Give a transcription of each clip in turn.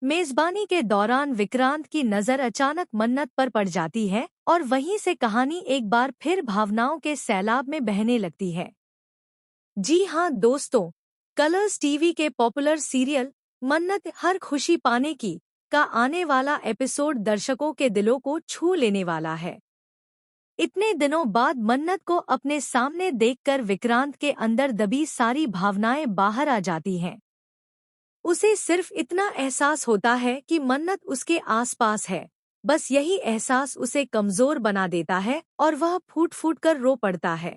मेजबानी के दौरान विक्रांत की नज़र अचानक मन्नत पर पड़ जाती है और वहीं से कहानी एक बार फिर भावनाओं के सैलाब में बहने लगती है। जी हाँ दोस्तों, कलर्स टीवी के पॉपुलर सीरियल मन्नत हर खुशी पाने की का आने वाला एपिसोड दर्शकों के दिलों को छू लेने वाला है। इतने दिनों बाद मन्नत को अपने सामने देखकर विक्रांत के अंदर दबी सारी भावनाएं बाहर आ जाती हैं। उसे सिर्फ इतना एहसास होता है कि मन्नत उसके आसपास है। बस यही एहसास उसे कमजोर बना देता है और वह फूट फूट कर रो पड़ता है।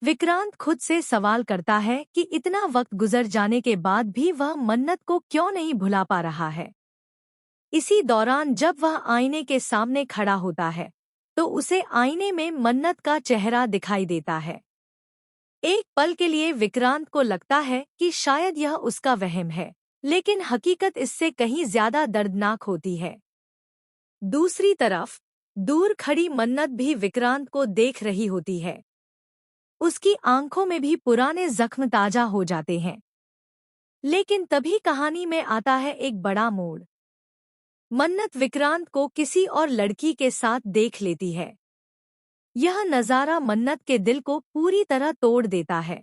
विक्रांत खुद से सवाल करता है कि इतना वक्त गुजर जाने के बाद भी वह मन्नत को क्यों नहीं भुला पा रहा है। इसी दौरान जब वह आईने के सामने खड़ा होता है तो उसे आईने में मन्नत का चेहरा दिखाई देता है। एक पल के लिए विक्रांत को लगता है कि शायद यह उसका वहम है, लेकिन हकीकत इससे कहीं ज्यादा दर्दनाक होती है। दूसरी तरफ दूर खड़ी मन्नत भी विक्रांत को देख रही होती है। उसकी आंखों में भी पुराने जख्म ताजा हो जाते हैं। लेकिन तभी कहानी में आता है एक बड़ा मोड़। मन्नत विक्रांत को किसी और लड़की के साथ देख लेती है। यह नज़ारा मन्नत के दिल को पूरी तरह तोड़ देता है।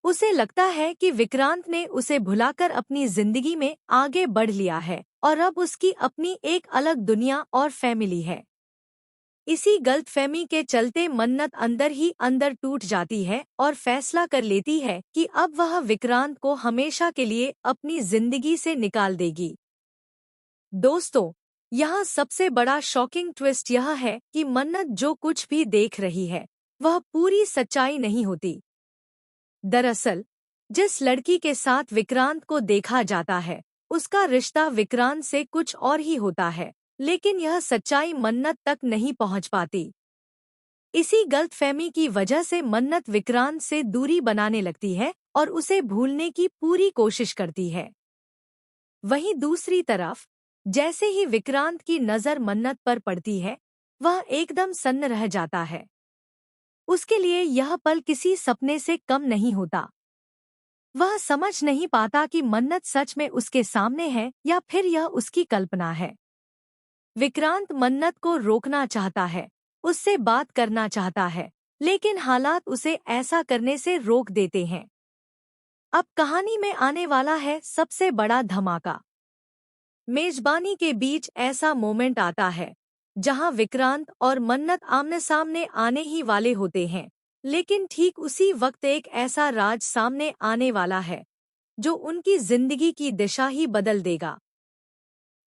उसे लगता है कि विक्रांत ने उसे भुलाकर अपनी जिंदगी में आगे बढ़ लिया है और अब उसकी अपनी एक अलग दुनिया और फैमिली है। इसी गलतफहमी के चलते मन्नत अंदर ही अंदर टूट जाती है और फैसला कर लेती है कि अब वह विक्रांत को हमेशा के लिए अपनी जिंदगी से निकाल देगी। दोस्तों, यहाँ सबसे बड़ा शॉकिंग ट्विस्ट यह है कि मन्नत जो कुछ भी देख रही है वह पूरी सच्चाई नहीं होती। दरअसल जिस लड़की के साथ विक्रांत को देखा जाता है उसका रिश्ता विक्रांत से कुछ और ही होता है, लेकिन यह सच्चाई मन्नत तक नहीं पहुंच पाती। इसी गलतफहमी की वजह से मन्नत विक्रांत से दूरी बनाने लगती है और उसे भूलने की पूरी कोशिश करती है। वहीं दूसरी तरफ जैसे ही विक्रांत की नज़र मन्नत पर पड़ती है वह एकदम सन्न रह जाता है। उसके लिए यह पल किसी सपने से कम नहीं होता। वह समझ नहीं पाता कि मन्नत सच में उसके सामने है या फिर यह उसकी कल्पना है। विक्रांत मन्नत को रोकना चाहता है, उससे बात करना चाहता है, लेकिन हालात उसे ऐसा करने से रोक देते हैं। अब कहानी में आने वाला है सबसे बड़ा धमाका। मेजबानी के बीच ऐसा मोमेंट आता है जहां विक्रांत और मन्नत आमने सामने आने ही वाले होते हैं, लेकिन ठीक उसी वक्त एक ऐसा राज सामने आने वाला है जो उनकी जिंदगी की दिशा ही बदल देगा।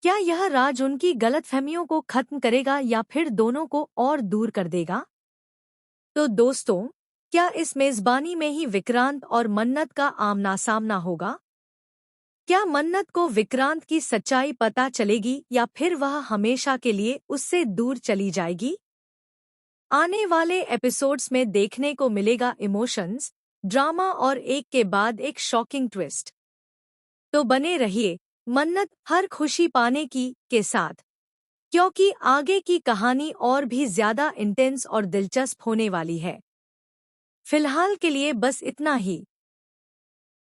क्या यह राज उनकी गलतफहमियों को खत्म करेगा या फिर दोनों को और दूर कर देगा? तो दोस्तों, क्या इस मेजबानी में ही विक्रांत और मन्नत का आमना सामना होगा? क्या मन्नत को विक्रांत की सच्चाई पता चलेगी या फिर वह हमेशा के लिए उससे दूर चली जाएगी? आने वाले एपिसोड्स में देखने को मिलेगा इमोशंस, ड्रामा और एक के बाद एक शॉकिंग ट्विस्ट। तो बने रहिए मन्नत हर खुशी पाने की के साथ, क्योंकि आगे की कहानी और भी ज्यादा इंटेंस और दिलचस्प होने वाली है। फिलहाल के लिए बस इतना ही।